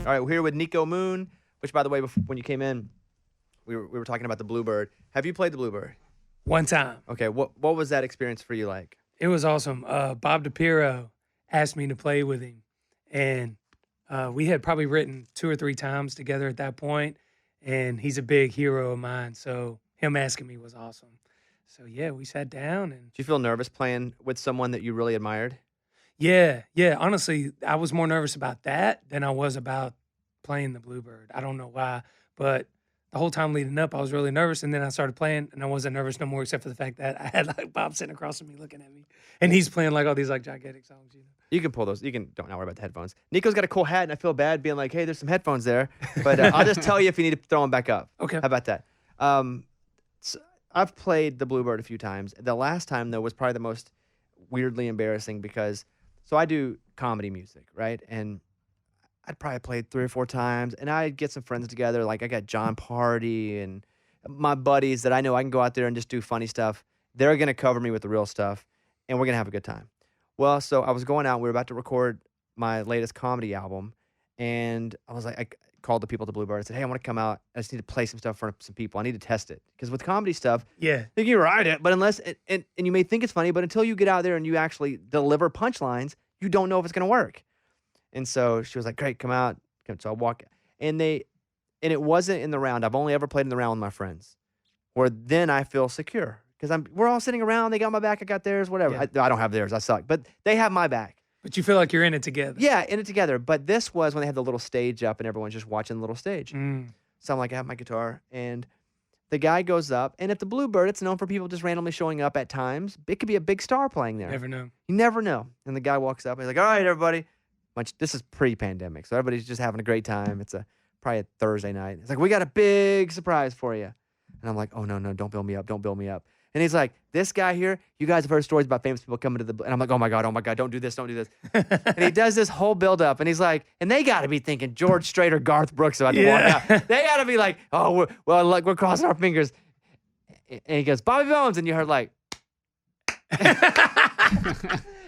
All right, we're here with Niko Moon, which, by the way, when you came in, we were talking about the Bluebird. Have you played the Bluebird? One time. Okay, what was that experience for you like? It was awesome. Bob DiPiero asked me to play with him, and we had probably written 2 or 3 times together at that point, and he's a big hero of mine, so him asking me was awesome. So, yeah, we sat down. And Do you feel nervous playing with someone that you really admired? Yeah. Honestly, I was more nervous about that than I was about playing the Bluebird. I don't know why, but the whole time leading up, I was really nervous, and then I started playing, and I wasn't nervous no more, except for the fact that I had like Bob sitting across from me looking at me, and he's playing like all these like gigantic songs. You can pull those. You can don't worry about the headphones. Nico's got a cool hat, and I feel bad being like, "Hey, there's some headphones there," but I'll just tell you if you need to throw them back up. Okay. How about that? So I've played the Bluebird a few times. The last time though was probably the most weirdly embarrassing because I do comedy music, right? And I'd probably played 3 or 4 times, and I'd get some friends together. Like I got John Party and my buddies that I know I can go out there and just do funny stuff. They're gonna cover me with the real stuff, and we're gonna have a good time. Well, so I was going out. We were about to record my latest comedy album, and I was like, I called the people at the Bluebird and said, "Hey, I want to come out. I just need to play some stuff for some people. I need to test it because with comedy stuff, Yeah. you can write it, but unless and you may think it's funny, but until you get out there and you actually deliver punchlines, you don't know if it's gonna work." And so she was like, "Great, come out." So I walk, and it wasn't in the round. I've only ever played in the round with my friends, where then I feel secure because we're all sitting around. They got my back, I got theirs, whatever. Yeah. I don't have theirs, I suck, but they have my back. But you feel like you're in it together. Yeah, in it together. But this was when they had the little stage up and everyone's just watching the little stage. Mm. So I'm like, I have my guitar, and the guy goes up, and at the Bluebird, it's known for people just randomly showing up at times. It could be a big star playing there. Never know. You never know. And the guy walks up, and he's like, "All right, everybody." This is pre-pandemic, so everybody's just having a great time. It's probably a Thursday night. He's like, "We got a big surprise for you." And I'm like, "Oh, no, don't build me up. Don't build me up." And he's like, "This guy here, you guys have heard stories about famous people coming to the..." And I'm like, "Oh, my God, don't do this, don't do this." And he does this whole build-up, and he's like, and they got to be thinking George Strait or Garth Brooks about to walk out. They got to be like, "Oh, we're crossing our fingers." And he goes, "Bobby Bones," and you heard like...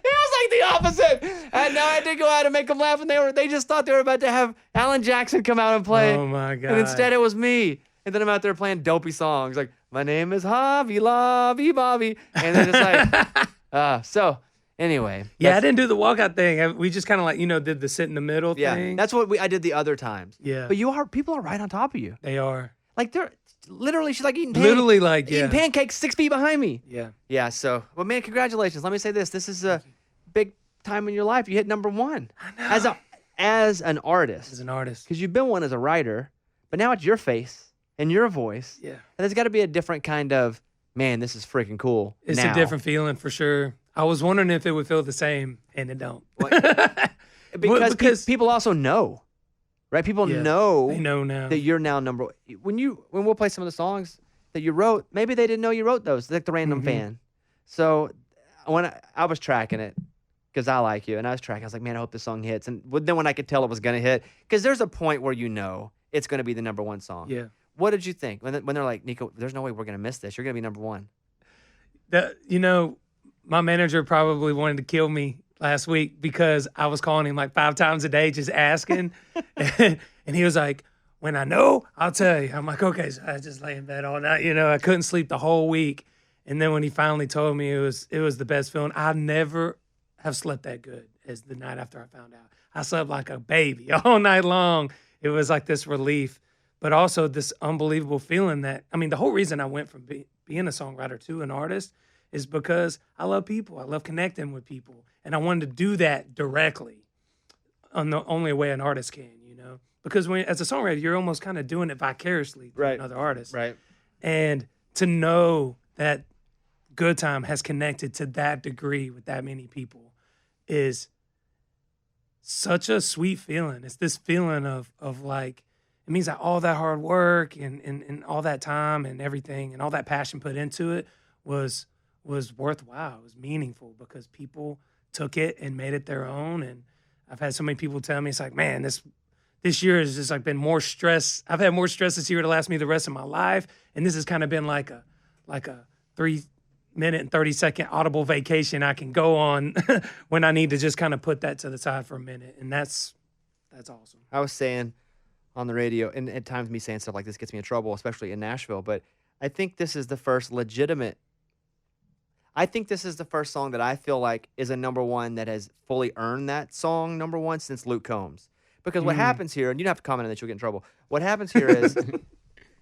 It was like the opposite. And now I did go out and make them laugh, and they just thought they were about to have Alan Jackson come out and play. Oh, my God. And instead it was me. And then I'm out there playing dopey songs like, "My name is Javi Lobby Bobby." And then it's like, so anyway. Yeah, I didn't do the walkout thing. We just kind of like, did the sit in the middle thing. That's what I did the other times. Yeah. But people are right on top of you. They are. Like they're literally, she's like eating eating pancakes 6 feet behind me. Yeah. Yeah, so, well, man, congratulations. Let me say this. This is a big time in your life. You hit #1. I know. As an artist. As an artist. Because you've been one as a writer, but now it's your face and your voice. Yeah. And there's got to be a different kind of, man, this is freaking cool. It's now. a different feeling for sure. I was wondering if it would feel the same, and it don't. Because people also know, right? People know, they know now that you're now #1. When we'll play some of the songs that you wrote, maybe they didn't know you wrote those. Like the random fan. So when I was tracking it, because I like you, and I was tracking, I was like, man, I hope this song hits. And then when I could tell it was gonna hit, because there's a point where it's gonna be the #1 song. Yeah. What did you think when they're like, "Niko, there's no way we're gonna miss this. You're gonna be #1." My manager probably wanted to kill me last week because I was calling him like 5 times a day just asking. And he was like, "When I know, I'll tell you." I'm like, "Okay." So I just lay in bed all night. I couldn't sleep the whole week. And then when he finally told me, it was the best feeling. I never have slept that good as the night after I found out. I slept like a baby all night long. It was like this relief, but also this unbelievable feeling that, the whole reason I went from being a songwriter to an artist is because I love people. I love connecting with people. And I wanted to do that directly on the only way an artist can, Because as a songwriter, you're almost kind of doing it vicariously through another artist. Right. And to know that Good Time has connected to that degree with that many people is such a sweet feeling. It's this feeling of like, it means that all that hard work and all that time and everything and all that passion put into it was worthwhile. It was meaningful because people took it and made it their own. And I've had so many people tell me, it's like, man, this year has just like been more stress. I've had more stress this year to last me the rest of my life. And this has kind of been like a 3-minute and 30-second audible vacation I can go on when I need to just kind of put that to the side for a minute. And that's That's awesome. I was saying on the radio, and at times me saying stuff like this gets me in trouble, especially in Nashville, but I think this is the first legitimate. I think this is the first song that I feel like is a number one that has fully earned that song number one since Luke Combs. Because what happens here, and you don't have to comment on that, you'll get in trouble. What happens here is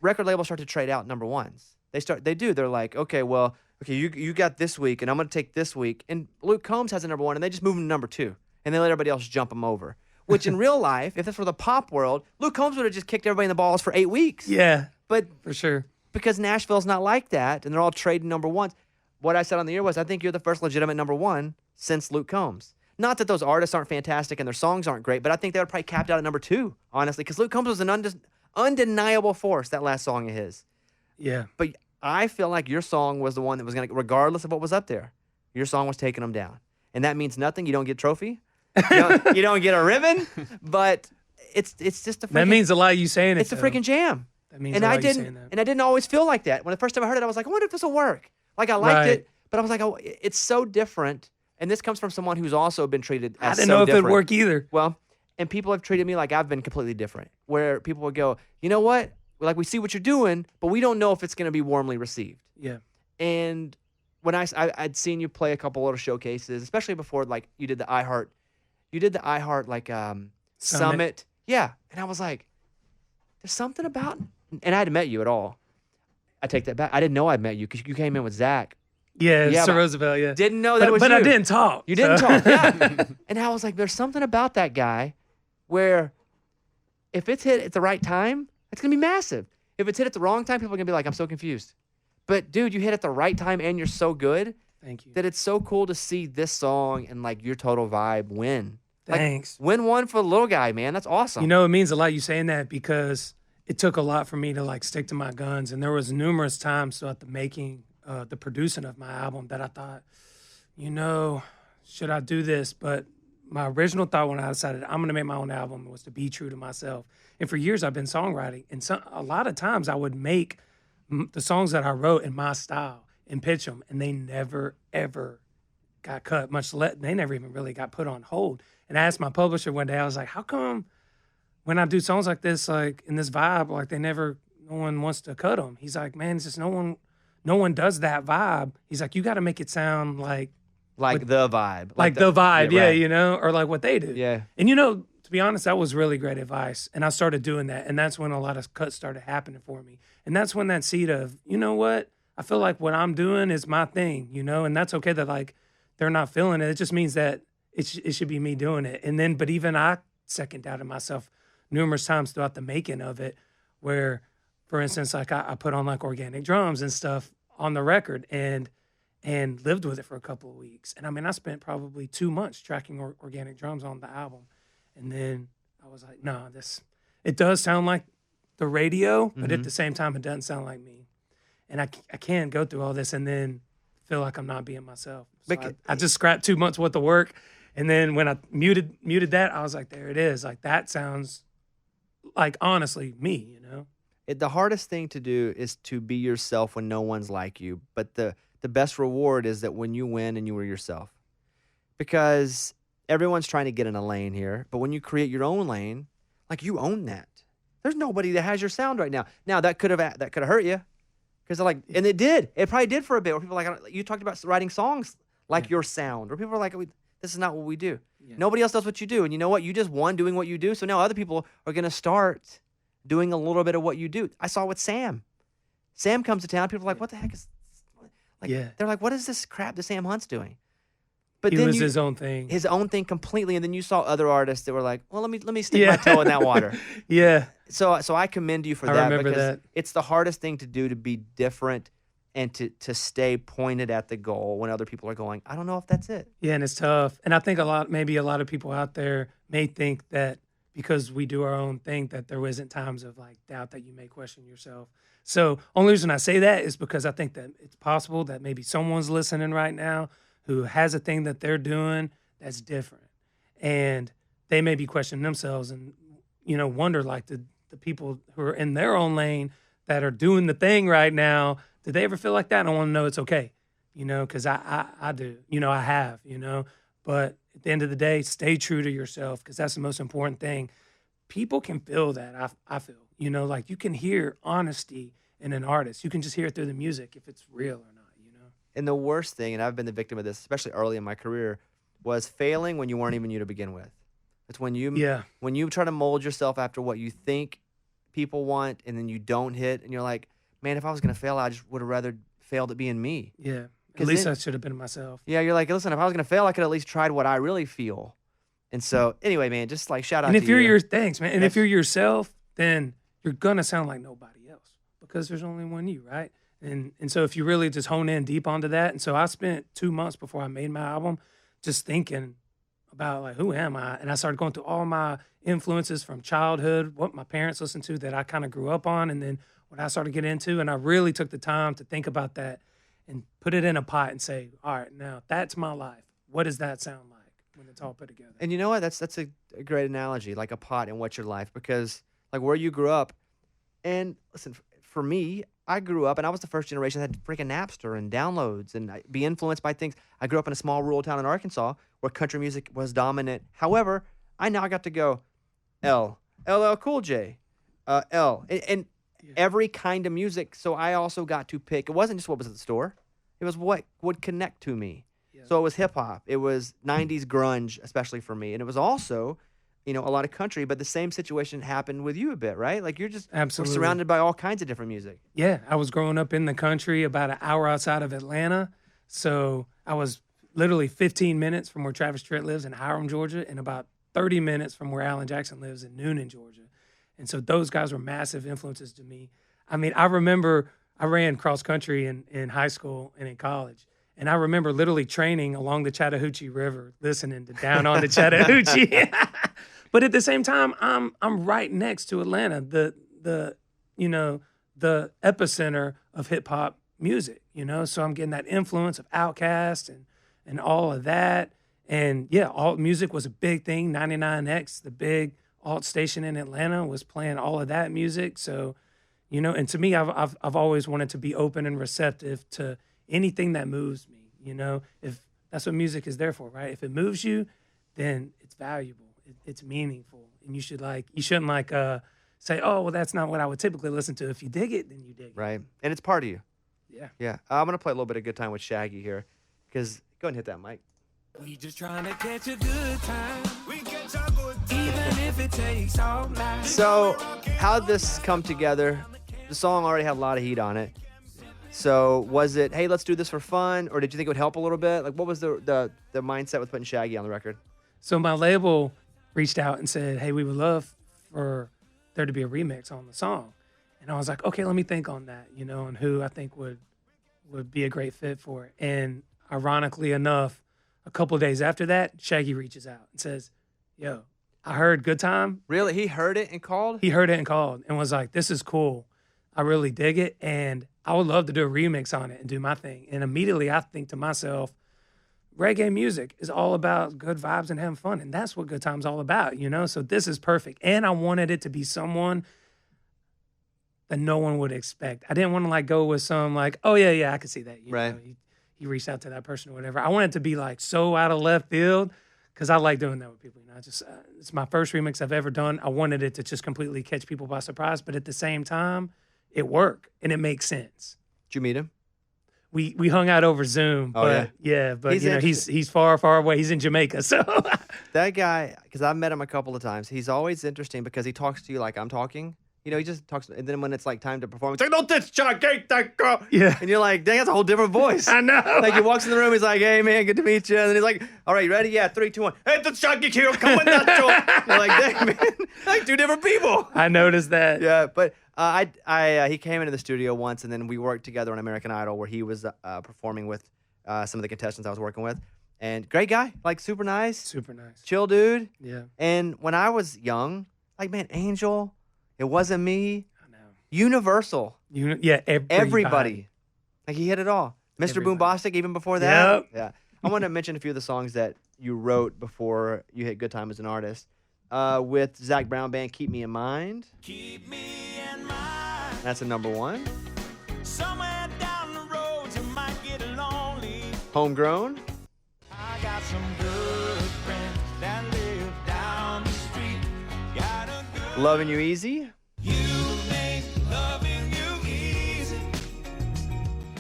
record labels start to trade out number ones. They do. They're like, okay, you got this week, and I'm going to take this week. And Luke Combs has a number one, and they just move him to number two. And they let everybody else jump him over. Which in real life, if this were the pop world, Luke Combs would have just kicked everybody in the balls for 8 weeks. Yeah, but for sure. Because Nashville's not like that, and they're all trading number ones. What I said on the air was, I think you're the first legitimate number one since Luke Combs. Not that those artists aren't fantastic and their songs aren't great, but I think they were probably capped out at number two, honestly, because Luke Combs was an undeniable force, that last song of his. Yeah. But I feel like your song was the one that was going to, regardless of what was up there, your song was taking them down. And that means nothing. You don't get a trophy. You don't get a ribbon, but it's just a freaking, that means a lot, you saying it. It's a freaking jam. That means a lot, you saying that. And I didn't always feel like that. When the first time I heard it, I was like, I wonder if this will work. Like, I liked it, but I was like, oh, it's so different. And this comes from someone who's also been treated as I didn't so know if different. it'd work either. Well, and people have treated me like I've been completely different, where people would go, you know what? Like, we see what you're doing, but we don't know if it's going to be warmly received. Yeah. And when I'd seen you play a couple little showcases, especially before, like, you did the iHeart like Summit. Yeah. And I was like, there's something about, and I hadn't met you at all. I take that back. I didn't know I'd met you because you came in with Zach. Yeah, Sir Roosevelt, yeah. Didn't know that was but you. I didn't talk. You didn't talk, yeah. And I was like, there's something about that guy where if it's hit at the right time, it's going to be massive. If it's hit at the wrong time, people are going to be like, I'm so confused. But, dude, you hit at the right time and you're so good. Thank you. That it's so cool to see this song and, like, your total vibe win. Thanks. Like, win one for the little guy, man. That's awesome. You know, it means a lot you saying that because it took a lot for me to, like, stick to my guns. And there was numerous times throughout the making, the producing of my album that I thought, you know, should I do this? But my original thought when I decided I'm going to make my own album was to be true to myself. And for years I've been songwriting. And a lot of times I would make the songs that I wrote in my style and pitch them. And they never, ever got cut, they never even really got put on hold. And I asked my publisher one day, I was like, how come when I do songs like this, like in this vibe, like no one wants to cut them? He's like, man, it's just no one does that vibe. He's like, you got to make it sound like the vibe. Like the vibe, yeah, right. you know, or like what they do. Yeah. And, you know, to be honest, that was really great advice. And I started doing that. And that's when a lot of cuts started happening for me. And that's when that seed of, you know what? I feel like what I'm doing is my thing, you know, and that's okay that like they're not feeling it. It just means that it should be me doing it. And then, but even I second doubted myself numerous times throughout the making of it, where, for instance, like I put on like organic drums and stuff on the record and lived with it for a couple of weeks. And I mean, I spent probably 2 months tracking organic drums on the album. And then I was like, no, it does sound like the radio, but at the same time, it doesn't sound like me. And I can't go through all this and then feel like I'm not being myself. So I just scrapped 2 months worth of work. And then when I muted that, I was like, there it is. Like, that sounds like, honestly, me, you know? The hardest thing to do is to be yourself when no one's like you. But the best reward is that when you win and you were yourself. Because everyone's trying to get in a lane here. But when you create your own lane, like, you own that. There's nobody that has your sound right now. Now, that could have hurt you. Because like, and it did. It probably did for a bit. Where people are like, you talked about writing songs like your sound. Where people are like, this is not what we do. Yeah. Nobody else does what you do. And you know what? You just won doing what you do. So now other people are going to start doing a little bit of what you do. I saw it with Sam. Sam comes to town. People are like, what the heck is, like, they're like, what is this crap that Sam Hunt's doing? But he then was his own thing. His own thing completely. And then you saw other artists that were like, well, let me stick my toe in that water. Yeah. So I commend you for that. Remember because that. It's the hardest thing to do, to be different and to stay pointed at the goal when other people are going, I don't know if that's it. Yeah, and it's tough. And I think maybe a lot of people out there may think that because we do our own thing, that there isn't times of like doubt that you may question yourself. So only reason I say that is because I think that it's possible that maybe someone's listening right now who has a thing that they're doing that's different. And they may be questioning themselves and, you know, wonder like the people who are in their own lane that are doing the thing right now, did they ever feel like that? And I want to know it's okay, you know, because I do, you know, I have, you know. But at the end of the day, stay true to yourself because that's the most important thing. people can feel that. I feel, you know, like you can hear honesty in an artist. You can just hear it through the music if it's real or not, you know? And the worst thing, and I've been the victim of this, especially early in my career, was failing when you weren't even you to begin with. It's Yeah. when you try to mold yourself after what you think people want, and then you don't hit, and you're like, man, if I was gonna fail, I just would have rather failed at being me. Yeah. At 'Cause least then- I should have been myself. Yeah, you're like, listen, if I was gonna fail, I could at least tried what I really feel. And so, anyway, man, just like shout out And to if you're you. your thanks, man. And if That's- you're yourself, then you're gonna sound like nobody else because there's only one you, right? And so if you really just hone in deep onto that, and so I spent 2 months before I made my album just thinking about like who am I, and I started going through all my influences from childhood, what my parents listened to that I kind of grew up on, and then what I started getting into, and I really took the time to think about that and put it in a pot and say, all right, now that's my life. What does that sound like when it's all put together? And you know what? That's a great analogy, like a pot and what's your life, because like where you grew up, and listen, for me, I grew up and I was the first generation that had freaking Napster and downloads and be influenced by things. I grew up in a small rural town in Arkansas where country music was dominant. However, I now got to go LL Cool J, and Yeah. every kind of music. So I also got to pick. It wasn't just what was at the store; it was what would connect to me. Yeah. So it was hip hop. It was '90s grunge, especially for me, and it was also, a lot of country. But the same situation happened with you a bit, right? Like you're just were Absolutely. surrounded by all kinds of different music. Yeah, I was growing up in the country about an hour outside of Atlanta. So I was literally 15 minutes from where Travis Tritt lives in Hiram, Georgia, and about 30 minutes from where Alan Jackson lives in Noonan, Georgia. And so those guys were massive influences to me. I mean, I remember I ran cross country in high school and in college. And I remember literally training along the Chattahoochee River, listening to Down on the Chattahoochee. But at the same time, I'm right next to Atlanta, the epicenter of hip hop music, So I'm getting that influence of Outkast and all of that. And yeah, alt music was a big thing. 99X, the big alt station in Atlanta, was playing all of that music. So, and to me, I've always wanted to be open and receptive to anything that moves me. If that's what music is there for, right? If it moves you, then it's valuable. It's meaningful, and you shouldn't say, oh, well, that's not what I would typically listen to. If you dig it, then you dig it. Right. And it's part of you. Yeah. Yeah. I'm going to play a little bit of Good Time with Shaggy here because go ahead and hit that mic. We just trying to catch a good time. We catch a good time. Even if it takes all night. So, how'd this come together? The song already had a lot of heat on it. So, was it, hey, let's do this for fun? Or did you think it would help a little bit? Like, what was the mindset with putting Shaggy on the record? So my label reached out and said, hey, we would love for there to be a remix on the song. And I was like, okay, let me think on that, and who I think would be a great fit for it. And ironically enough, a couple of days after that, Shaggy reaches out and says, yo, I heard Good Time. Really? He heard it and called? He heard it and called and was like, this is cool. I really dig it. And I would love to do a remix on it and do my thing. And immediately I think to myself, reggae music is all about good vibes and having fun. And that's what Good Time's all about, So this is perfect. And I wanted it to be someone that no one would expect. I didn't want to go with some oh, yeah, I could see that. Right. He reached out to that person or whatever. I wanted it to be so out of left field because I like doing that with people. It's my first remix I've ever done. I wanted it to just completely catch people by surprise. But at the same time, it worked and it makes sense. Did you meet him? We hung out over Zoom, Oh, but but He's he's far away. He's in Jamaica, so That guy, because I've met him a couple of times, he's always interesting because he talks to you like I'm talking. He just talks, and then when it's time to perform, it's like, don't this Chuck, ain't that girl. Yeah. And you're like, dang, that's a whole different voice. I know. Like he walks in the room, he's like, hey man, good to meet you. And then he's like, all right, ready? Yeah, 3, 2, 1. Hey, the Chuck here, come with that door. You're like, dang man, like two different people. I noticed that. Yeah, but he came into the studio once, and then we worked together on American Idol, where he was performing with some of the contestants I was working with. And great guy, super nice, Super nice. chill dude. Yeah, And when I was young, man, Angel, It Wasn't Me, I know. Universal, everybody. Like he hit it all. Mr. Everybody. Boombastic, even before that. Yep. Yeah. I want to mention a few of the songs that you wrote before you hit Good Time as an artist. With Zac Brown Band, Keep Me in Mind. Keep me in mind. That's a number 1. Somewhere down the road you might get lonely. Homegrown. I got some good friends that live down the street. Got a good Loving You Easy. You make loving you easy.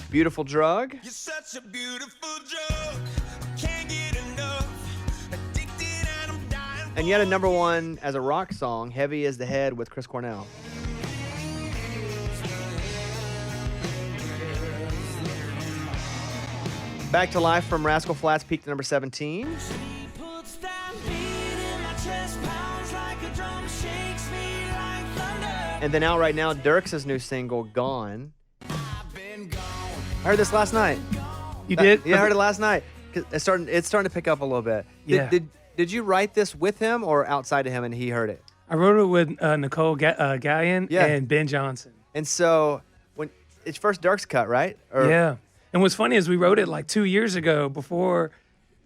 Beautiful Drug. You're such a beautiful drug. Can't get enough. Addicted and I'm dying. And yet a number one as a rock song, Heavy as the Head with Chris Cornell. Back to Life from Rascal Flatts peaked at number 17. She puts that beat in my chest, pounds like a drum, shakes me like thunder. And then out right now, Dirks' new single, Gone. I've been gone. I heard this last night. You did? Yeah, I heard it last night. 'Cause It's starting to pick up a little bit. Yeah. Did you write this with him or outside of him and he heard it? I wrote it with Nicole Gallion Yeah. and Ben Johnson. And so when it's first Dirks cut, right? Or, Yeah. And what's funny is we wrote it like 2 years ago before,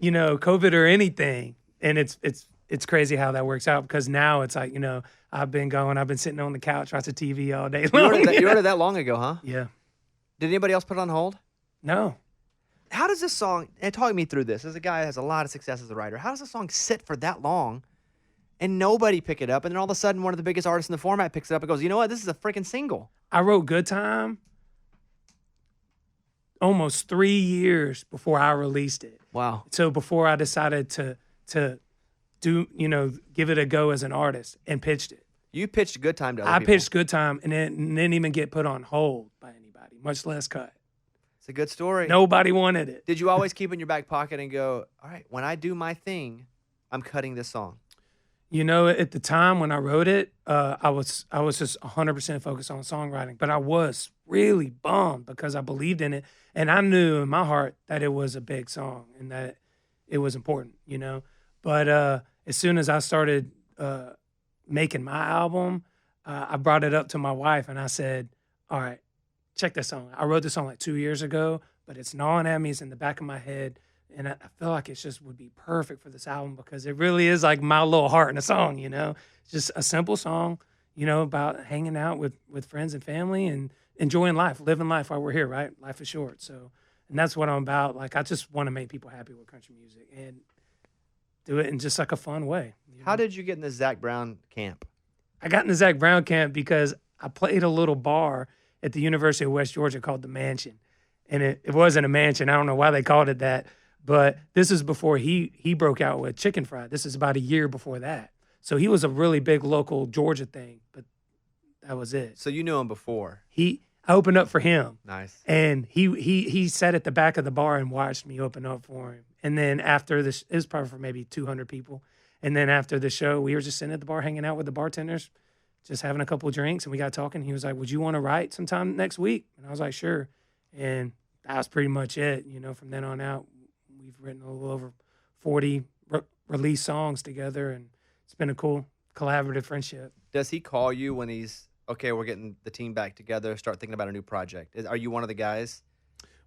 COVID or anything. And it's crazy how that works out because now it's like, I've been sitting on the couch watching TV all day You long. wrote it that long ago, huh? Yeah. Did anybody else put it on hold? No. How does this song, and talk me through this, as a guy that has a lot of success as a writer, how does a song sit for that long and nobody pick it up, and then all of a sudden one of the biggest artists in the format picks it up and goes, you know what, this is a freaking single. I wrote Good Time almost 3 years before I released it. Wow. So before I decided to do, give it a go as an artist and pitched it. You pitched Good Time to other I people. pitched Good Time and it didn't even get put on hold by anybody, much less cut. It's a good story. Nobody wanted it. Did you always keep it in your back pocket and go, all right, when I do my thing, I'm cutting this song? At the time when I wrote it, I was just 100% focused on songwriting, but I was really bummed because I believed in it, and I knew in my heart that it was a big song and that it was important, But as soon as I started making my album, I brought it up to my wife and I said, "All right, check this song. I wrote this song like 2 years ago, but it's gnawing at me. It's in the back of my head." And I feel like it just would be perfect for this album because it really is like my little heart in a song, It's just a simple song, about hanging out with friends and family and enjoying life, living life while we're here, right? Life is short. So, and that's what I'm about. Like, I just want to make people happy with country music and do it in just like a fun way. How did you get in the Zac Brown camp? I got in the Zac Brown camp because I played a little bar at the University of West Georgia called The Mansion. And it wasn't a mansion. I don't know why they called it that. But this is before he broke out with Chicken Fried. This is about a year before that. So he was a really big local Georgia thing, but that was it. So you knew him before. I opened up for him. Nice. And he sat at the back of the bar and watched me open up for him. And then after this, it was probably for maybe 200 people. And then after the show, we were just sitting at the bar hanging out with the bartenders, just having a couple of drinks, and we got talking. He was like, "Would you want to write sometime next week?" And I was like, "Sure." And that was pretty much it. From then on out, we've written a little over 40 release songs together, and it's been a cool collaborative friendship. Does he call you when he's, okay, we're getting the team back together, start thinking about a new project? Are you one of the guys?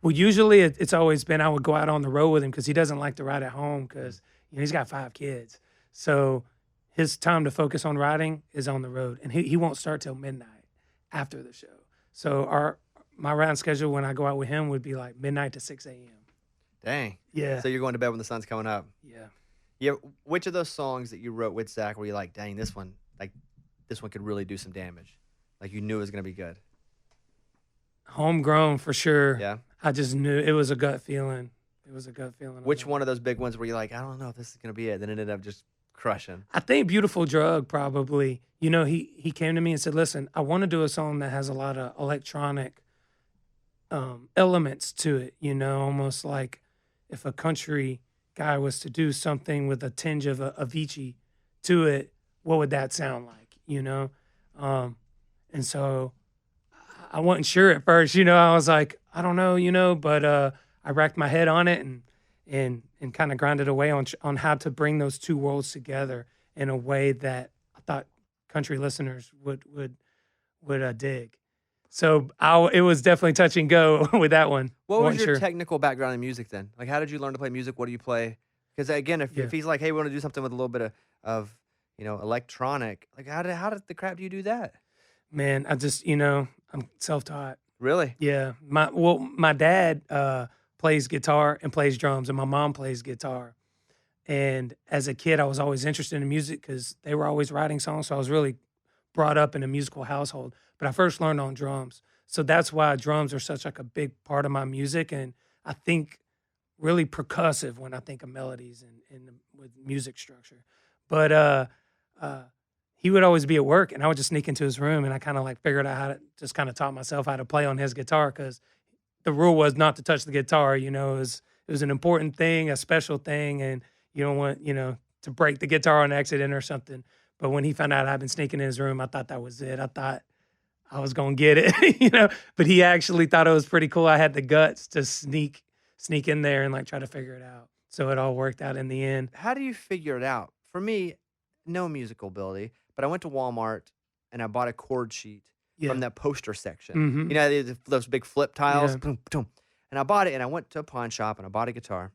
Well, usually it's always been I would go out on the road with him because he doesn't like to ride at home because he's got 5 kids. So his time to focus on writing is on the road, and he won't start till midnight after the show. So my round schedule when I go out with him would be like midnight to 6 a.m. Dang. Yeah. So you're going to bed when the sun's coming up. Yeah. Yeah. Which of those songs that you wrote with Zac were you like, dang, this one could really do some damage? Like you knew it was going to be good. Homegrown for sure. Yeah. I just knew it was a gut feeling. It was a gut feeling. Which one of those big ones were you like, I don't know if this is going to be it? Then it ended up just crushing. I think Beautiful Drug probably. He came to me and said, "Listen, I want to do a song that has a lot of electronic elements to it, almost like if a country guy was to do something with a tinge of Avicii to it, what would that sound like, And so I wasn't sure at first, I was like, I don't know, but I racked my head on it and kind of grinded away on how to bring those two worlds together in a way that I thought country listeners would dig. So it was definitely touch and go with that one. What was Wasn't your sure. technical background in music then? Like, how did you learn to play music? What do you play? Because again, if he's like, hey, we want to do something with a little bit of electronic, like how did the crap do you do that? Man, I just, I'm self-taught. Really? Yeah. My dad plays guitar and plays drums, and my mom plays guitar. And as a kid, I was always interested in music because they were always writing songs. So I was really brought up in a musical household, but I first learned on drums. So that's why drums are such like a big part of my music, and I think really percussive when I think of melodies and with music structure. But he would always be at work, and I would just sneak into his room, and I kind of like figured out how to just kind of taught myself how to play on his guitar, because the rule was not to touch the guitar. You know, it was an important thing, a special thing, and you don't want, you know, to break the guitar on accident or something. But when he found out I'd been sneaking in his room, I thought that was it. I thought I was gonna get it, you know. But he actually thought it was pretty cool. I had the guts to sneak in there and like try to figure it out. So it all worked out in the end. How do you figure it out? For me, no musical ability, but I went to Walmart and I bought a chord sheet Yeah. from that poster section. Mhm. You know, those big flip tiles. Yeah. Boom, boom. And I bought it, and I went to a pawn shop and I bought a guitar.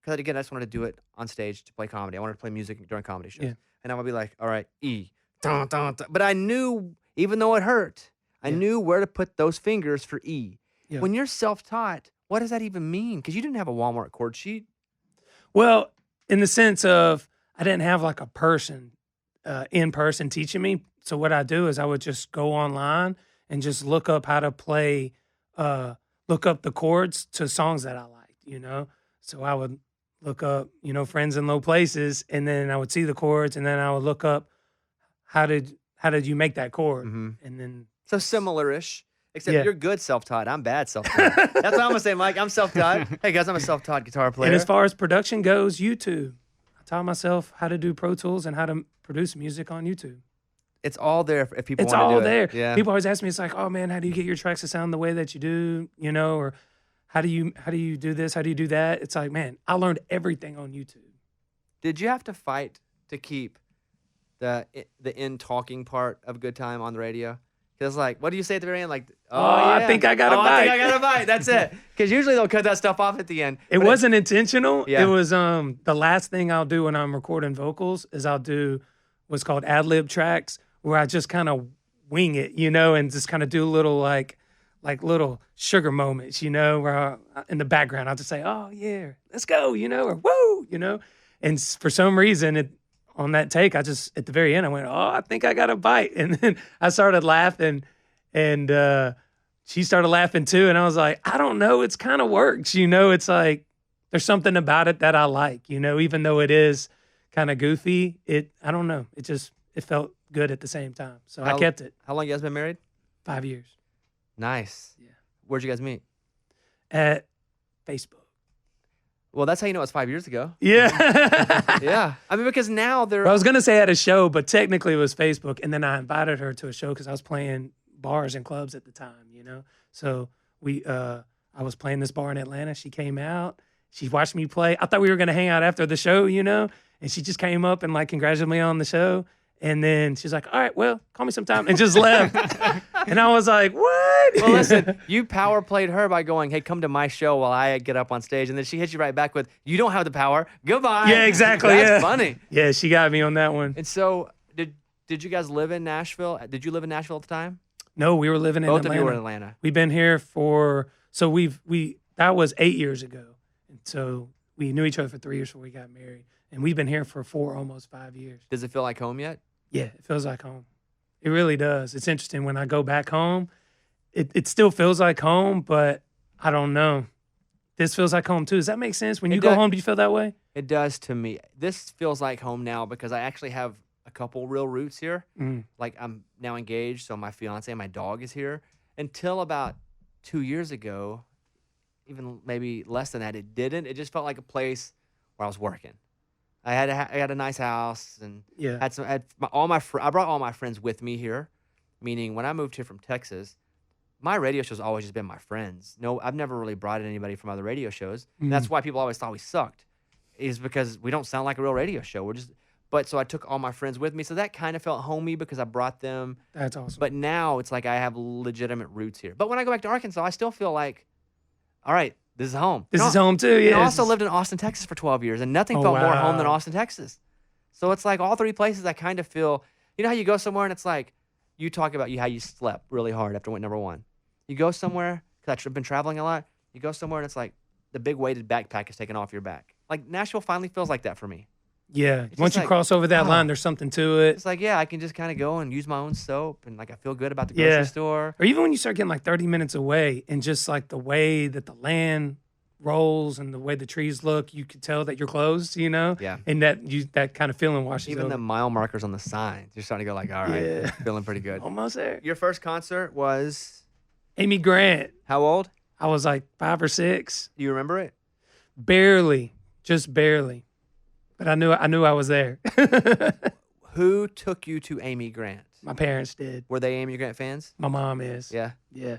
Because again, I just wanted to do it on stage to play comedy. I wanted to play music during comedy shows. Yeah. And I would be like, all right, E. Dun, dun, dun. But I knew, even though it hurt, I Yeah. knew where to put those fingers for E. Yeah. When you're self-taught, what does that even mean? Because you didn't have a Walmart chord sheet. Well, in the sense of I didn't have like a person in person teaching me. So what I do is I would just go online and just look up how to play, look up the chords to songs that I liked, you know? So I would look up, you know, Friends in Low Places, and then I would see the chords, and then I would look up how did you make that chord? Mhm. And then So similar-ish, except Yeah. you're good self-taught. I'm bad self-taught. That's what I'm gonna say, Mike. I'm self-taught. Hey guys, I'm a self-taught guitar player. And as far as production goes, YouTube. I taught myself how to do Pro Tools and how to produce music on YouTube. It's all there if people It's want to all do there. it. Yeah. People always ask me, it's like, oh man, how do you get your tracks to sound the way that you do? You know, or how do you do this? How do you do that? It's like, man, I learned everything on YouTube. Did you have to fight to keep the in talking part of Good Time on the radio? Because like, what do you say at the very end? Like, Oh, I think I got a I think I bite. got a bite. That's it. Because usually they'll cut that stuff off at the end. It But wasn't intentional. Yeah. It was the last thing I'll do when I'm recording vocals is I'll do what's called ad lib tracks, where I just kind of wing it, you know, and just kind of do little like little sugar moments, you know, where in the background I'll just say, oh yeah, let's go, you know, or woo, you know. And for some reason on that take, I just at the very end I went, oh, I think I got a bite, and then I started laughing, and she started laughing too, and I was like, I don't know, it's kind of works, you know. It's like there's something about it that I like, you know, even though it is kind of goofy. I don't know, it felt good at the same time, so I kept it. How long you guys been married? 5 years Nice. Yeah. Where'd you guys meet? at Facebook. Well, that's how you know it's 5 years ago. Yeah. Yeah. I mean, because now they're. I was gonna say at a show, but technically it was Facebook, and then I invited her to a show because I was playing bars and clubs at the time, you know. So I was playing this bar in Atlanta. She came out. She watched me play. I thought we were gonna hang out after the show, you know, and she just came up and like congratulated me on the show. And then she's like, all right, well, call me sometime, and just left. And I was like, what? Well, listen, you power played her by going, hey, come to my show while I get up on stage. And then she hits you right back with, you don't have the power. Goodbye. Yeah, exactly. That's Yeah. funny. Yeah, she got me on that one. And so, did you guys live in Nashville? Did you live in Nashville at the time? No, we were living in Both Atlanta. of you were in Atlanta. We've been here that was 8 years ago. And so we knew each other for 3 years before we got married. And we've been here for almost 5 years. Does it feel like home yet? Yeah, it feels like home. It really does. It's interesting when I go back home, it still feels like home, but I don't know. This feels like home too. Does that make sense? When It you go does. home, do you feel that way? It does to me. This feels like home now because I actually have a couple real roots here. Mm. Like I'm now engaged, so my fiance and my dog is here. Until about 2 years ago, even maybe less than that, it didn't. It just felt like a place where I was working. I had a nice house and Yeah. I brought all my friends with me here, meaning when I moved here from Texas, my radio show's always just been my friends. No, I've never really brought in anybody from other radio shows. Mm. That's why people always thought we sucked, is because we don't sound like a real radio show. So I took all my friends with me. So that kind of felt homey because I brought them. That's awesome. But now it's like I have legitimate roots here. But when I go back to Arkansas, I still feel like, all right, this is home. This is home too. Yeah. And I also lived in Austin, Texas for 12 years, and nothing Oh, felt more home than wow. Austin, Texas. So it's like all three places I kind of feel, you know how you go somewhere and it's like, you talk about how you slept really hard after went number one. You go somewhere, because I've been traveling a lot, you go somewhere and it's like the big weighted backpack is taken off your back. Like Nashville finally feels like that for me. Yeah. It's Once just you like, cross over that oh. line, there's something to it. It's like, yeah, I can just kind of go and use my own soap, and like I feel good about the grocery Yeah. store. Or even when you start getting like 30 minutes away and just like the way that the land rolls and the way the trees look, you can tell that you're close, you know? Yeah. And that kind of feeling washes Even over. the mile markers on the signs, you're starting to go like, all right, Yeah. I'm feeling pretty good. Almost there. Your first concert was Amy Grant. how old? I was like 5 or 6. Do you remember it? Barely. Just barely. But I knew I was there. Who took you to Amy Grant? My parents did. Were they Amy Grant fans? My mom is. Yeah. Yeah.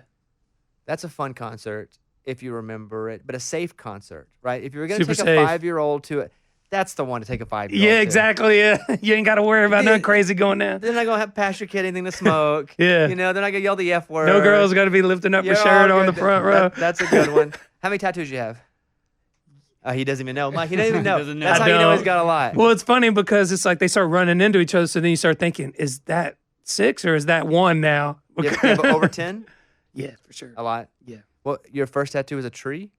That's a fun concert if you remember it, but a safe concert, right? If you were going to Super take a safe. 5-year-old to it, that's the one to take a 5-year-old Yeah, to. exactly. Yeah. You ain't got to worry about nothing crazy going down. They're not going to have pass your kid anything to smoke. Yeah. You know, they're not going to yell the F word. No girl's got to be lifting up her You're shirt all on the good. front row. That's a good one. How many tattoos do you have? He doesn't even know. Mike, he doesn't even know. Doesn't know. That's I how you know don't. he's got a lot. Well, it's funny because it's like they start running into each other. So then you start thinking, is that 6 or is that 1 now? You have over 10? Yeah, for sure. A lot? Yeah. Well, your first tattoo is a tree?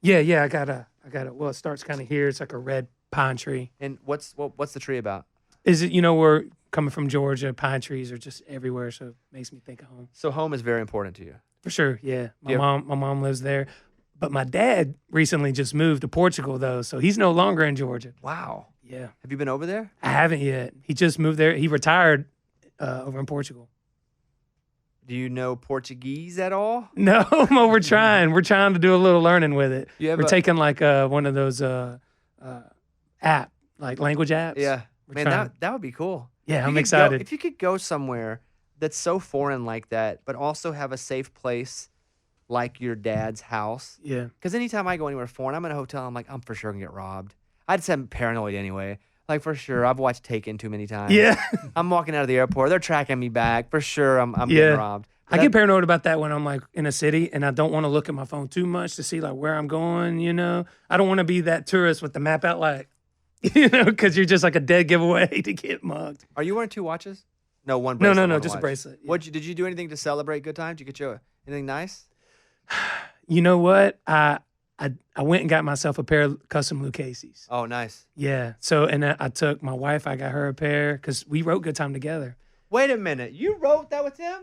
Yeah. I got it. Well, it starts kind of here. It's like a red pine tree. And what's the tree about? Is it, we're coming from Georgia, pine trees are just everywhere. So it makes me think of home. So home is very important to you. For sure. Yeah. My Yeah. mom lives there. But my dad recently just moved to Portugal though. So he's no longer in Georgia. Wow. Yeah. Have you been over there? I haven't yet. He just moved there. He retired over in Portugal. Do you know Portuguese at all? No, we're trying. We're trying to do a little learning with it. You have We're a- taking like one of those like language apps. Yeah. We're Man, trying. that would be cool. Yeah, If I'm you could excited. if you could go somewhere that's so foreign like that, but also have a safe place like your dad's house. Yeah. Because anytime I go anywhere foreign, I'm in a hotel, I'm like, I'm for sure going to get robbed. I just am paranoid anyway. Like, for sure. I've watched Taken too many times. Yeah. I'm walking out of the airport. They're tracking me back. For sure, I'm Yeah. getting robbed. I get paranoid about that when I'm like in a city and I don't want to look at my phone too much to see like where I'm going, I don't want to be that tourist with the map out like, because you're just like a dead giveaway to get mugged. Are you wearing 2 watches? No, one No, bracelet. no, one just a watch. bracelet. Yeah. Did you do anything to celebrate good times? Did you get anything nice? You know what? I went and got myself a pair of custom Lucchese's. Oh, nice. Yeah. So, and I took my wife, I got her a pair because we wrote Good Time together. Wait a minute. You wrote that with him?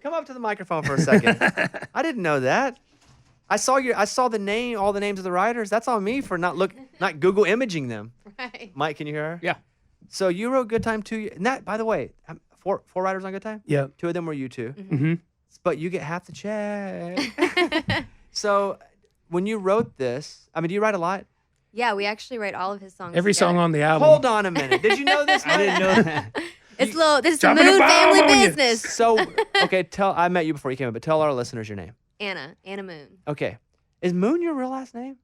Come up to the microphone for a second. I didn't know that. I saw all the names of the writers. That's on me for not Google imaging them. Right. Mike, can you hear her? Yeah. So you wrote Good Time too. And that, by the way, 4 writers on Good Time? Yeah. 2 of them were you two. Mm-hmm. But you get half the check. So when you wrote this, I mean, do you write a lot? Yeah, we actually write all of his songs. Every song together. on the album. Hold on a minute. Did you know this? I didn't know that. It's this is the Dropping a Moon bomb family on you. business. So, okay, I met you before you came in, but tell our listeners your name. Anna Moon. Okay. Is Moon your real last name?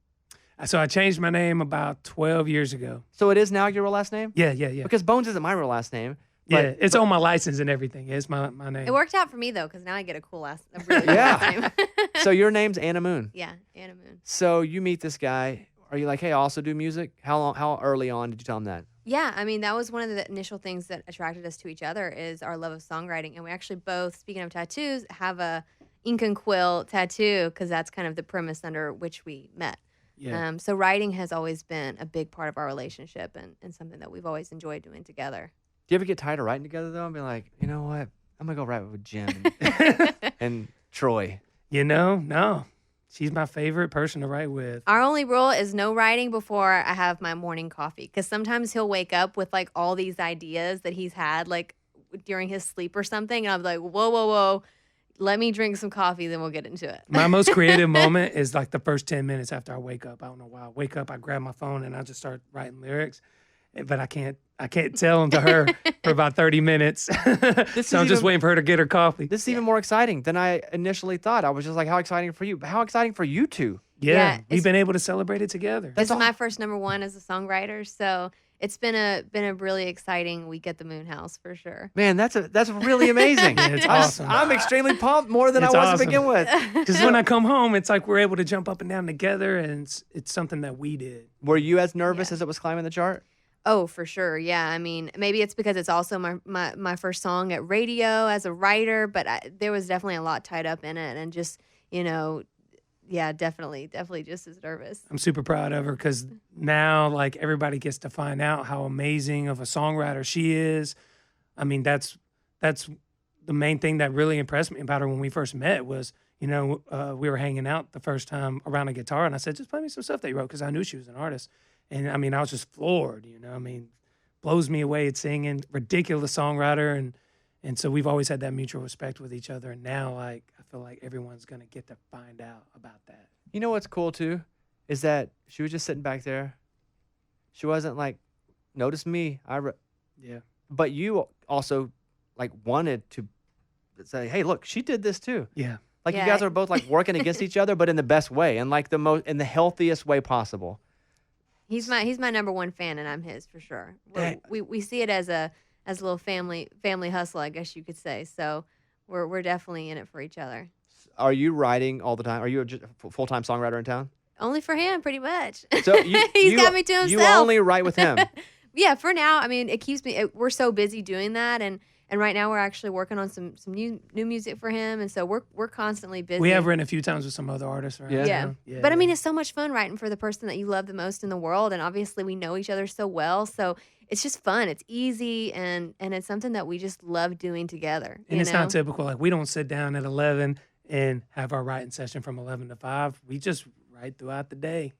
So I changed my name about 12 years ago. So it is now your real last name? Yeah. Because Bones isn't my real last name. Yeah, it's on my license and everything. It's my name. It worked out for me though, because now I get a really cool Yeah. last name. So your name's Anna Moon. Yeah, Anna Moon. So you meet this guy. Are you like, hey, I also do music? How early on did you tell him that? Yeah, I mean that was one of the initial things that attracted us to each other is our love of songwriting, and we actually both, speaking of tattoos, have a ink and quill tattoo because that's kind of the premise under which we met. Yeah. So writing has always been a big part of our relationship and something that we've always enjoyed doing together. Do you ever get tired of writing together though and be like, you know what? I'm gonna go write with Jim and Troy. No. She's my favorite person to write with. Our only rule is no writing before I have my morning coffee because sometimes he'll wake up with like all these ideas that he's had like during his sleep or something, and I'll be like, whoa, let me drink some coffee, then we'll get into it. My most creative moment is like the first 10 minutes after I wake up. I don't know why. I wake up, I grab my phone, and I just start writing lyrics. But I can't tell them to her for about 30 minutes. So I'm just waiting for her to get her coffee. This is even more exciting than I initially thought. I was just like, how exciting for you? How exciting for you two? Yeah, We've it's- been able to celebrate it together. This is my first #1 as a songwriter, so it's been a really exciting week at the Moon House for sure. Man, that's really amazing. Yeah, it's awesome. I'm extremely pumped more than I It's was awesome. to begin with. Because when I come home, it's like we're able to jump up and down together, and it's something that we did. Were you as nervous Yeah. as it was climbing the chart? Oh, for sure. Yeah. I mean, maybe it's because it's also my first song at radio as a writer, but there was definitely a lot tied up in it. And just, yeah, definitely just as nervous. I'm super proud of her because now, like, everybody gets to find out how amazing of a songwriter she is. I mean, that's the main thing that really impressed me about her when we first met was, we were hanging out the first time around a guitar, and I said, just play me some stuff that you wrote because I knew she was an artist. And, I mean, I was just floored, I mean, blows me away at singing, ridiculous songwriter, and so we've always had that mutual respect with each other. And now, like, I feel like everyone's going to get to find out about that. You know what's cool too, is that she was just sitting back there. She wasn't like, notice me. Yeah. But you also like wanted to say, hey, look, she did this too. Yeah. Like Yeah. you guys are both like working against each other, but in the best way and like in the healthiest way possible. He's my number one fan, and I'm his for sure. Hey. We see it as a little family hustle, I guess you could say. So we're definitely in it for each other. Are you writing all the time? Are you a full-time songwriter in town? Only for him, pretty much. So He's got me to himself. You only write with him. Yeah, for now. I mean, it keeps me. We're so busy doing that, and right now we're actually working on some new music for him, and so we're constantly busy. We have written a few times with some other artists, right? Yeah. Yeah. But I mean, it's so much fun writing for the person that you love the most in the world, and obviously we know each other so well, so it's just fun. It's easy, and it's something that we just love doing together. And it's not typical. Like, we don't sit down at 11 and have our writing session from 11 to 5. We just write throughout the day,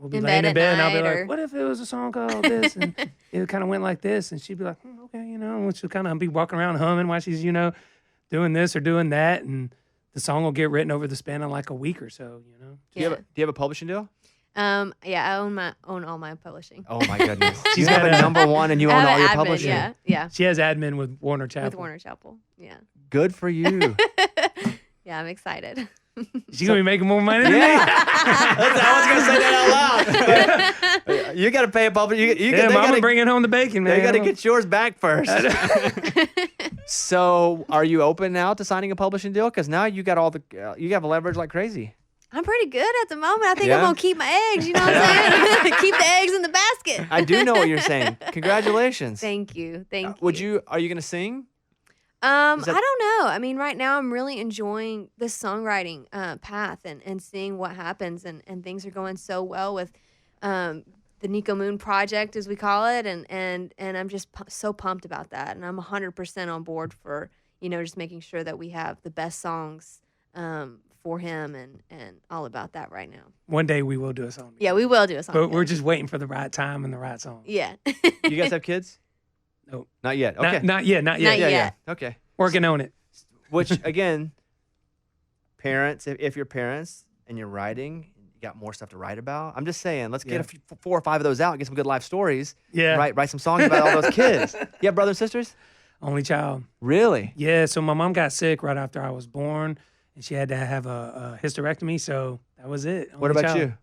We'll be In laying bed in at bed and I'll be night, or- like, what if it was a song called this? And it kind of went like this. And she'd be like, okay, and she'll kind of be walking around humming while she's, doing this or doing that. And the song will get written over the span of like a week or so, Do you have a publishing deal? Yeah, I own all my publishing. Oh my goodness. She's You have got a a- number one and you I own have all an your admin, publishing. Yeah, She has admin with Warner Chapel. with Warner Chapel. Yeah, Good for you. yeah, I'm excited. She's going to be making more money than me. I was gonna say that out loud. You got to pay a public. Damn, I'm gotta, bringing home the bacon, man. they got to get yours back first. So, are you open now to signing a publishing deal? Because now you got all the you have leverage like crazy. I'm pretty good at the moment. I think Yeah? I'm gonna keep my eggs. You know what I'm saying? Keep the eggs in the basket. I do know what you're saying. Congratulations. Thank you. Thank you. Are you gonna sing? I that- don't know. I mean, right now I'm really enjoying this songwriting path and seeing what happens, and things are going so well with the Niko Moon project, as we call it, and I'm just so pumped about that, and I'm 100% on board for just making sure that we have the best songs for him and all about that right now. One day we will do a song. Yeah, we will do a song. But together. we're just waiting for the right time and the right song. Yeah. You guys have kids? Nope. Not yet. Okay. Not yet. Not yeah, yet. yeah. Okay. Working on it. Which again, parents, if you're parents and you're writing, you got more stuff to write about. I'm just saying, let's get 4 or 5 of those out and get some good life stories. Yeah. Write some songs about all those kids. You have brothers and sisters? Only child. Really? Yeah. So my mom got sick right after I was born, and she had to have a hysterectomy. So that was it. What Only about child. you?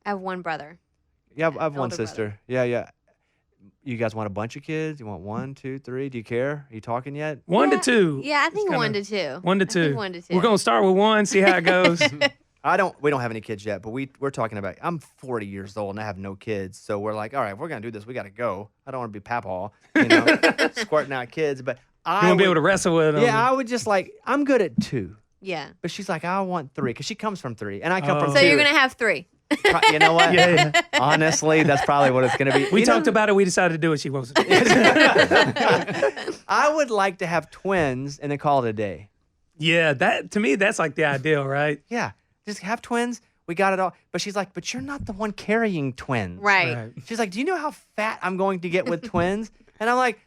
I have one brother. Yeah, I have one Older brother. sister. Yeah. You guys want a bunch of kids? You want 1, 2, 3? Do you care? Are you talking yet? 1 to 2. Yeah, I think kinda- 1 to 2. 1 to I think 2. 1 to 2. We're gonna start with 1, see how it goes. We don't have any kids yet, but we're talking about. I'm 40 years old and I have no kids, so we're like, all right, if we're gonna do this, we got to go. I don't want to be papaw, squirting out kids, but You won't be able to wrestle with them. Yeah, I would just like. I'm good at 2, Yeah. but she's like, I want 3 because she comes from 3, and I come from Oh. 2. So you're gonna have 3. You know what? Yeah. Honestly, that's probably what it's gonna be. We You know, talked about it. We decided to do what she wants to do. I would like to have twins and then call it a day. Yeah, that to me, that's like the ideal, right? Yeah, just have twins. We got it all. But she's like, but you're not the one carrying twins. Right. She's like, do you know how fat I'm going to get with twins? And I'm like,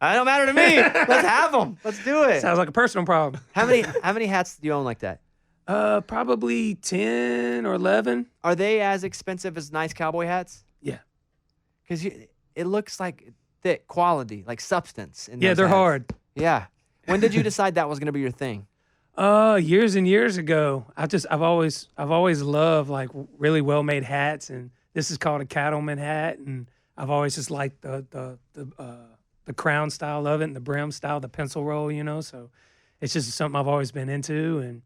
that don't matter to me. Let's have them. Let's do it. Sounds like a personal problem. How many hats do you own like that? Probably 10 or 11. Are they as expensive as nice cowboy hats? Yeah. Because it looks like thick quality, like substance. In Yeah, those they're hats. hard. Yeah. When did you decide that was going to be your thing? Years and years ago. I've always loved like really well made hats, and this is called a cattleman hat, and I've always just liked the crown style of it and the brim style, the pencil roll, So it's just something I've always been into,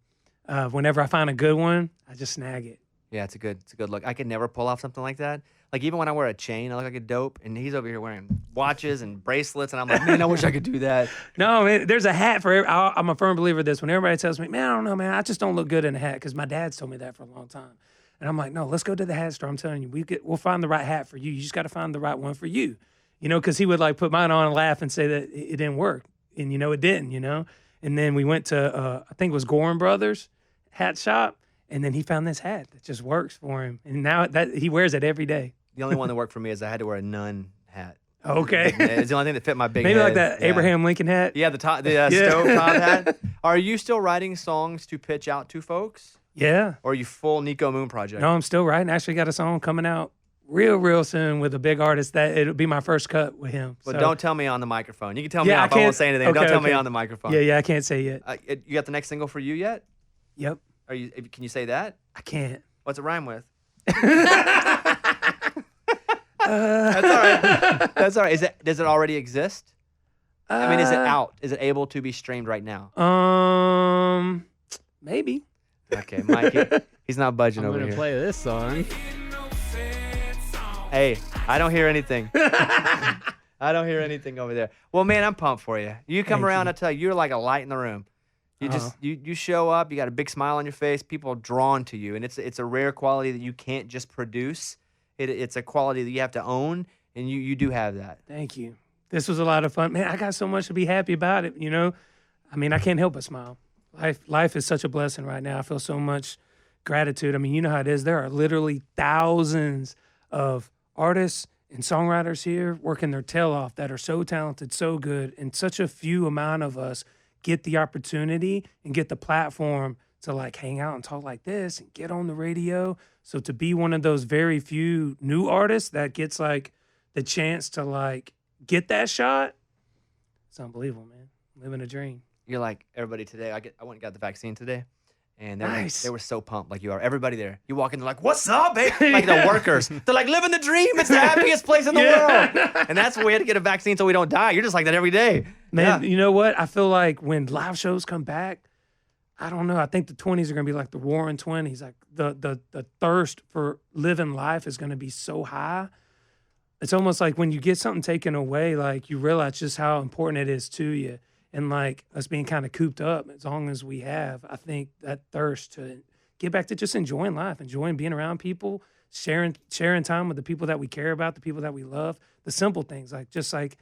and whenever I find a good one, I just snag it. Yeah, it's a good look. I could never pull off something like that. Like even when I wear a chain, I look like a dope, and he's over here wearing watches and bracelets, and I'm like, man, I wish I could do that. No, man, there's a hat for I'm a firm believer of this. When everybody tells me, man, I don't know, man, I just don't look good in a hat, because my dad's told me that for a long time. And I'm like, no, let's go to the hat store. I'm telling you, we'll find the right hat for you. You just got to find the right one for you. You know, because he would like put mine on and laugh and say that it didn't work. And, you know, it didn't, you know. And then we went to, I think it was Gorin Brothers hat shop. And then he found this hat that just works for him. And now that he wears it every day. The only one that worked for me is I had to wear a nun hat. Okay. It's the only thing that fit my big Maybe head. like that Abraham Lincoln hat. Yeah, the stove top hat. Are you still writing songs to pitch out to folks? Yeah. Or are you full Niko Moon project? No, I'm still writing. Actually got a song coming out real soon with a big artist that it'll be my first cut with him. But So- don't tell me on the microphone. You can tell me Yeah, off. I I won't can't- say anything. okay, Don't tell me okay. on the microphone. Yeah, I can't say yet. You got the next single for you yet? Yep. Can you say that? I can't. What's it rhyme with? That's all right. That's all right. Does it already exist? I mean, is it out? Is it able to be streamed right now? Maybe. Okay, Mike, he's not budging I'm over gonna here. play this song. Hey, I don't hear anything. I don't hear anything over there. Well, man, I'm pumped for you. You come Thank around, you. I tell you, you're like a light in the room. You just you show up, you got a big smile on your face, people are drawn to you, and it's a rare quality that you can't just produce. It's a quality that you have to own, and you do have that. Thank you. This was a lot of fun. Man, I got so much to be happy about it, you know? I mean, I can't help but smile. Life is such a blessing right now. I feel so much gratitude. I mean, you know how it is. There are literally thousands of artists and songwriters here working their tail off that are so talented, so good, and such a few amount of us get the opportunity and get the platform to like hang out and talk like this and get on the radio. So to be one of those very few new artists that gets like the chance to like get that shot, it's unbelievable, man. Living a dream. You're like everybody today. I went and got the vaccine today, and Nice. they were so pumped, like you are. Everybody there. You walk in, they're like, "What's up, babe?" Like the workers. They're like, "Living the dream. It's the happiest place in the world." And that's why we had to get a vaccine so we don't die. You're just like that every day. Man, Yeah. you know what? I feel like when live shows come back, I don't know. I think the 20s are gonna be like the roaring 20s. Like the thirst for living life is gonna be so high. It's almost like when you get something taken away, like you realize just how important it is to you. And like us being kind of cooped up as long as we have, I think that thirst to get back to just enjoying life, enjoying being around people, sharing time with the people that we care about, the people that we love, the simple things like just like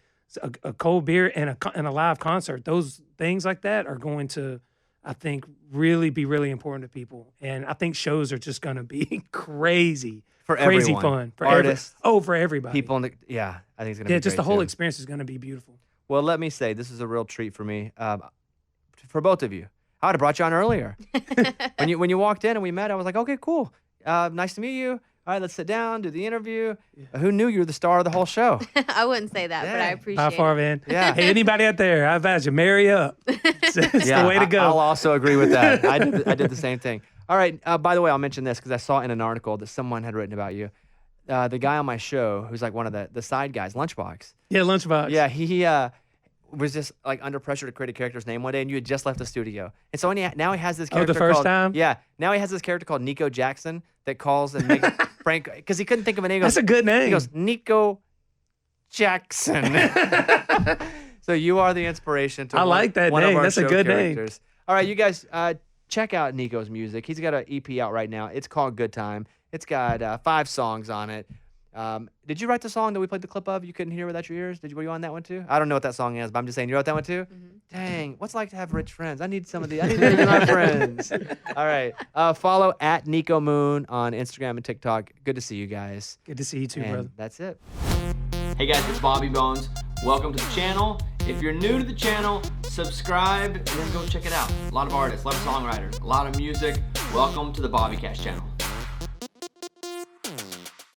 a cold beer and a live concert. Those things like that are going to, I think, really be really important to people. And I think shows are just going to be crazy. For Crazy everyone. fun. For Artists, for everybody. people, I think it's gonna be Yeah, just the great, whole too. experience is going to be beautiful. Well, let me say, this is a real treat for me, for both of you. I would have brought you on earlier. when you walked in and we met, I was like, okay, cool. Nice to meet you. All right, let's sit down, do the interview. Who knew you were the star of the whole show? I wouldn't say that, but I Yeah. appreciate By far, it. man. Yeah. Hey, anybody out there, I advise you, marry up. It's the way to go. I'll also agree with that. I did the same thing. All right. By the way, I'll mention this because I saw in an article that someone had written about you. The guy on my show, who's like one of the side guys, Lunchbox. Yeah, Lunchbox. Yeah, he was just like under pressure to create a character's name one day, and you had just left the studio. And so now he has this Oh, the character first called, time? Yeah, now he has this character called Nico Jackson that calls and makes Frank, because he couldn't think of a name. He goes, That's a good name. He goes, Nico Jackson. So you are the inspiration to I like that one of name. our That's a show good name. characters. All right, you guys, check out Niko's music. He's got an EP out right now. It's called Good Time. It's got 5 songs on it. Did you write the song that we played the clip of? You couldn't hear without your ears. Were you on that one too? I don't know what that song is, but I'm just saying you wrote that one too. Dang, what's it like to have rich friends? I need some of these. I need to be my friends. All right, follow at Niko Moon on Instagram and TikTok. Good to see you guys. Good to see you too, And brother. that's it. Hey guys, it's Bobby Bones. Welcome to the channel. If you're new to the channel, subscribe and then go check it out. A lot of artists, a lot of songwriters, a lot of music. Welcome to the Bobby Cash channel.